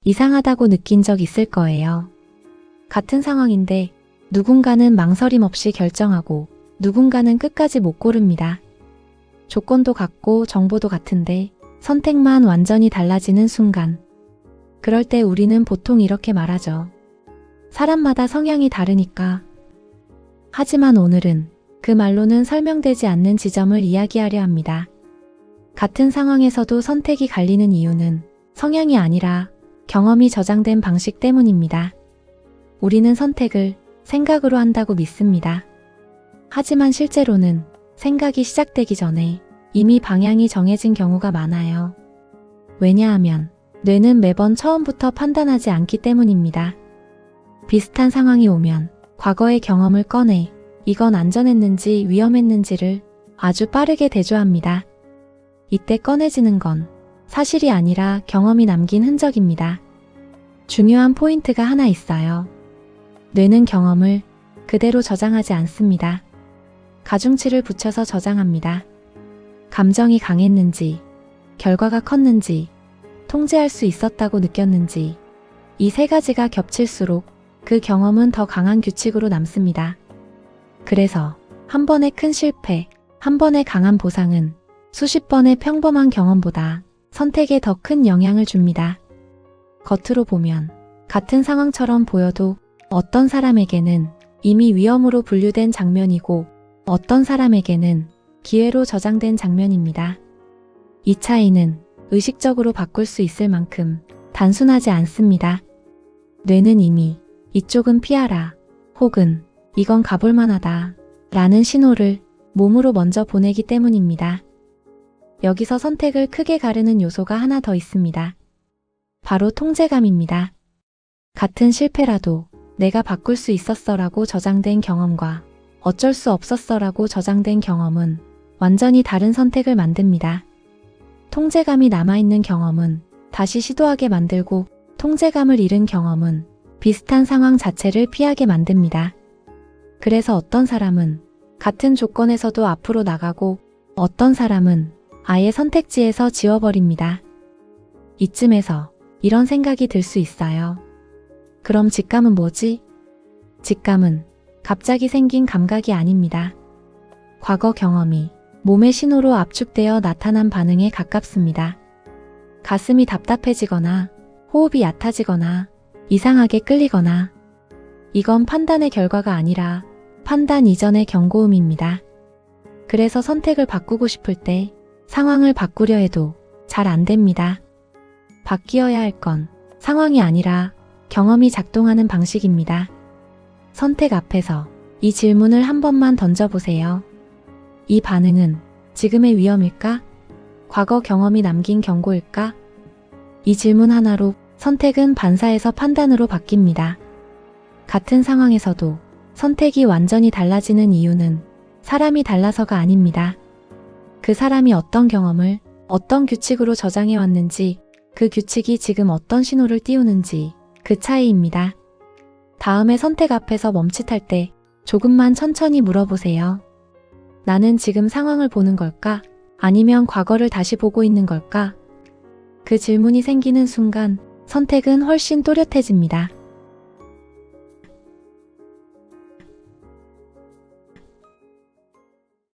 이상하다고 느낀 적 있을 거예요. 같은 상황인데 누군가는 망설임 없이 결정하고 누군가는 끝까지 못 고릅니다. 조건도 같고 정보도 같은데 선택만 완전히 달라지는 순간. 그럴 때 우리는 보통 이렇게 말하죠. 사람마다 성향이 다르니까. 하지만 오늘은 그 말로는 설명되지 않는 지점을 이야기하려 합니다. 같은 상황에서도 선택이 갈리는 이유는 성향이 아니라 경험이 저장된 방식 때문입니다. 우리는 선택을 생각으로 한다고 믿습니다. 하지만 실제로는 생각이 시작되기 전에 이미 방향이 정해진 경우가 많아요. 왜냐하면 뇌는 매번 처음부터 판단하지 않기 때문입니다. 비슷한 상황이 오면 과거의 경험을 꺼내 이건 안전했는지 위험했는지를 아주 빠르게 대조합니다. 이때 꺼내지는 건 사실이 아니라 경험이 남긴 흔적입니다. 중요한 포인트가 하나 있어요. 뇌는 경험을 그대로 저장하지 않습니다. 가중치를 붙여서 저장합니다. 감정이 강했는지, 결과가 컸는지, 통제할 수 있었다고 느꼈는지, 이 세 가지가 겹칠수록 그 경험은 더 강한 규칙으로 남습니다. 그래서 한 번의 큰 실패, 한 번의 강한 보상은 수십 번의 평범한 경험보다 선택에 더 큰 영향을 줍니다. 겉으로 보면 같은 상황처럼 보여도 어떤 사람에게는 이미 위험으로 분류된 장면이고 어떤 사람에게는 기회로 저장된 장면입니다. 이 차이는 의식적으로 바꿀 수 있을 만큼 단순하지 않습니다. 뇌는 이미 이쪽은 피하라 혹은 이건 가볼 만하다 라는 신호를 몸으로 먼저 보내기 때문입니다. 여기서 선택을 크게 가르는 요소가 하나 더 있습니다. 바로 통제감입니다. 같은 실패라도 내가 바꿀 수 있었어라고 저장된 경험과 어쩔 수 없었어라고 저장된 경험은 완전히 다른 선택을 만듭니다. 통제감이 남아있는 경험은 다시 시도하게 만들고 통제감을 잃은 경험은 비슷한 상황 자체를 피하게 만듭니다. 그래서 어떤 사람은 같은 조건에서도 앞으로 나가고 어떤 사람은 아예 선택지에서 지워버립니다. 이쯤에서 이런 생각이 들 수 있어요. 그럼 직감은 뭐지? 직감은 갑자기 생긴 감각이 아닙니다. 과거 경험이 몸의 신호로 압축되어 나타난 반응에 가깝습니다. 가슴이 답답해지거나 호흡이 얕아지거나 이상하게 끌리거나 이건 판단의 결과가 아니라 판단 이전의 경고음입니다. 그래서 선택을 바꾸고 싶을 때 상황을 바꾸려 해도 잘 안 됩니다. 바뀌어야 할 건 상황이 아니라 경험이 작동하는 방식입니다. 선택 앞에서 이 질문을 한 번만 던져보세요. 이 반응은 지금의 위험일까? 과거 경험이 남긴 경고일까? 이 질문 하나로 선택은 반사에서 판단으로 바뀝니다. 같은 상황에서도 선택이 완전히 달라지는 이유는 사람이 달라서가 아닙니다. 그 사람이 어떤 경험을 어떤 규칙으로 저장해 왔는지, 그 규칙이 지금 어떤 신호를 띄우는지 그 차이입니다. 다음에 선택 앞에서 멈칫할 때 조금만 천천히 물어보세요. 나는 지금 상황을 보는 걸까? 아니면 과거를 다시 보고 있는 걸까? 그 질문이 생기는 순간 선택은 훨씬 또렷해집니다.